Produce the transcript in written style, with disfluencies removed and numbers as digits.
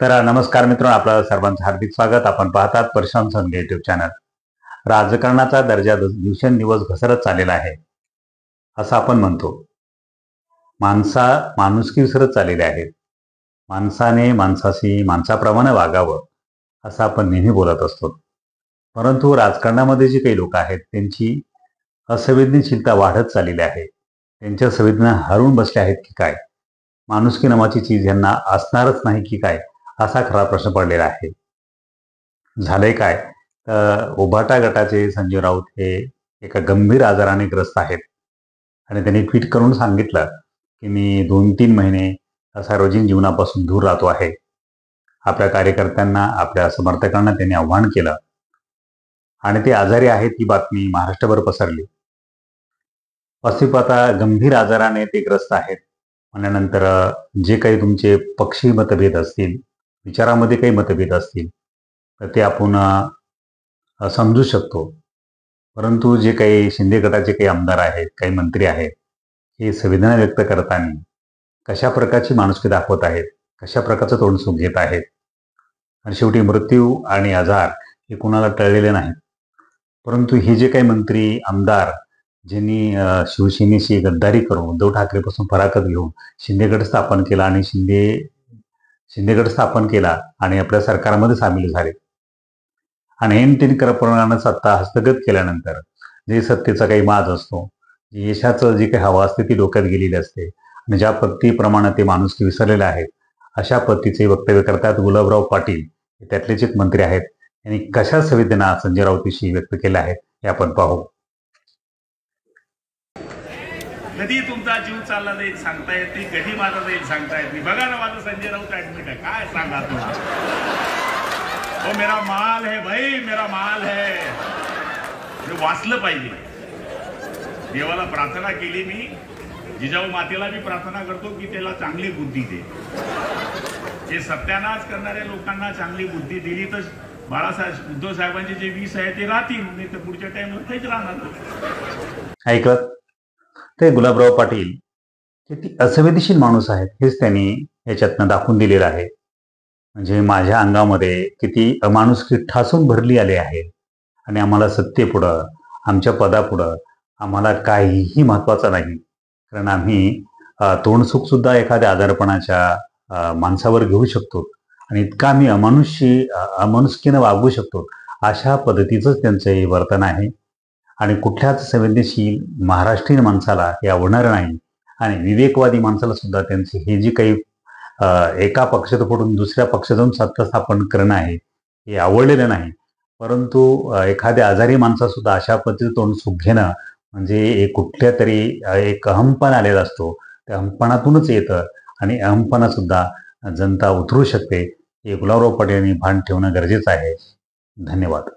तर नमस्कार मित्रांनो, आपलं सर्वांचं हार्दिक स्वागत. आपण पाहतात परशांत संघ युट्यूब चॅनल. राजकारणाचा दर्जा दिवसेंदिवस घसरत चाललेला आहे असं आपण म्हणतो. माणुसकी विसरत चाललेले आहेत. माणसाने माणसाशी माणसाप्रमाणे वागावं असं आपण नेहमी बोलत असतो. परंतु राजकारणामध्ये जी काही लोक आहेत त्यांची असंवेदनशीलता वाढत चाललेली आहे. त्यांच्या संवेदना हरवून बसल्या आहेत की काय? माणुसकी नावाची चीज यांना असणारच नाही की काय, असा खरा प्रश्न पडलेला आहे. झालंय काय, तर उभाटा गटाचे संजय राऊत हे एका गंभीर आजाराने ग्रस्त आहेत आणि त्यांनी ट्विट करून सांगितलं की मी 2-3 महिने सार्वजनिक जीवनापासून दूर राहतो आहे. आपल्या कार्यकर्त्यांना, आपल्या समर्थकांना त्यांनी आव्हान केलं आणि ते आजारी आहेत ही बातमी महाराष्ट्रभर पसरली. आता गंभीर आजाराने ते ग्रस्त आहेत म्हणल्यानंतर जे काही तुमचे पक्षी मतभेद असतील, विचारामध्ये काही मतभेद असतील तर ते आपण समजू शकतो. परंतु जे काही शिंदे गटाचे काही आमदार आहेत, काही मंत्री आहेत, हे संवेदना व्यक्त करताना कशा प्रकारची माणुसकी दाखवत आहेत, कशा प्रकारचं तोंडसुख घेत आहेत. आणि शेवटी मृत्यू आणि आजार हे कुणाला टळलेले नाहीत. परंतु हे जे काही मंत्री आमदार ज्यांनी शिवसेनेशी गद्दारी करून उद्धव ठाकरेपासून फराकत घेऊन शिंदेगड स्थापन केला आणि शिंदेगड स्थापन केला आणि आपल्या सरकारमध्ये सामील झाले आणि ऐन प्रमाणाने सत्ता हस्तगत केल्यानंतर जे सत्तेचा काही माज असतो, यशाचं जी काही हवा असते ती डोक्यात गेलेली असते आणि ज्या पद्धतीप्रमाणे ते माणुसकी विसरलेले आहेत अशा पद्धतीचे वक्तव्य करतात गुलाबराव पाटील, त्यातलेच एक मंत्री आहेत. यांनी कशा संवेदना संजय राऊतविषयी व्यक्त केल्या आहेत हे आपण पाहू. कधी तुमचा जीव चालला जाईल सांगता येत नाही, कधी माझा जाईल सांगता येत नाही. बघा ना, माझं संजय राऊत ऍडमिट आहे, काय सांगा तुला. वो मेरा माल है भाई, मेरा माल है. हे वाचलं पाहिजे. देवाला प्रार्थना केली मी, जिजाऊ मातेला मी प्रार्थना करतो की त्याला चांगली बुद्धी दे. जे सत्यानाश करणाऱ्या लोकांना चांगली बुद्धी दिली तर बाळासाहेब उद्धव साहेबांचे जे 20 आहे ते राहतील, नाही तर पुढच्या टाइमला काहीच राहणार. ऐकलं, ते गुलाबराव पाटील किती असंवेदनशील माणूस आहेत हेच त्यांनी याच्यातनं दाखवून दिलेलं आहे. म्हणजे माझ्या अंगामध्ये किती अमानुषकी ठासून भरली आले आहे आणि आम्हाला सत्तेपुढं, आमच्या पदापुढं आम्हाला काहीही महत्त्वाचं नाही. कारण आम्ही तोंडसुख सुद्धा एखाद्या आजारपणाच्या माणसावर घेऊ शकतो आणि इतका आम्ही अमानुषकीनं वागू शकतो, अशा पद्धतीचंच त्यांचं हे वर्तन आहे. आणि कुठल्याच संवेदनशील महाराष्ट्रीयन माणसाला हे आवडणार नाही आणि विवेकवादी माणसाला सुद्धा त्यांचे हे जे काही एका पक्षात पडून दुसऱ्या पक्षात जाऊन सत्ता स्थापन करणं आहे हे आवडलेलं नाही. परंतु एखाद्या आजारी माणसासुद्धा अशा पद्धतीचं तोंडसुख घेणं म्हणजे कुठल्या तरी एक अहमपणा आलेला असतो, त्या अहमपणातूनच येतं आणि अहमपणा सुद्धा जनता उतरू शकते. हे गुलाबराव पाटील यांनी भान ठेवणं गरजेचं आहे. धन्यवाद.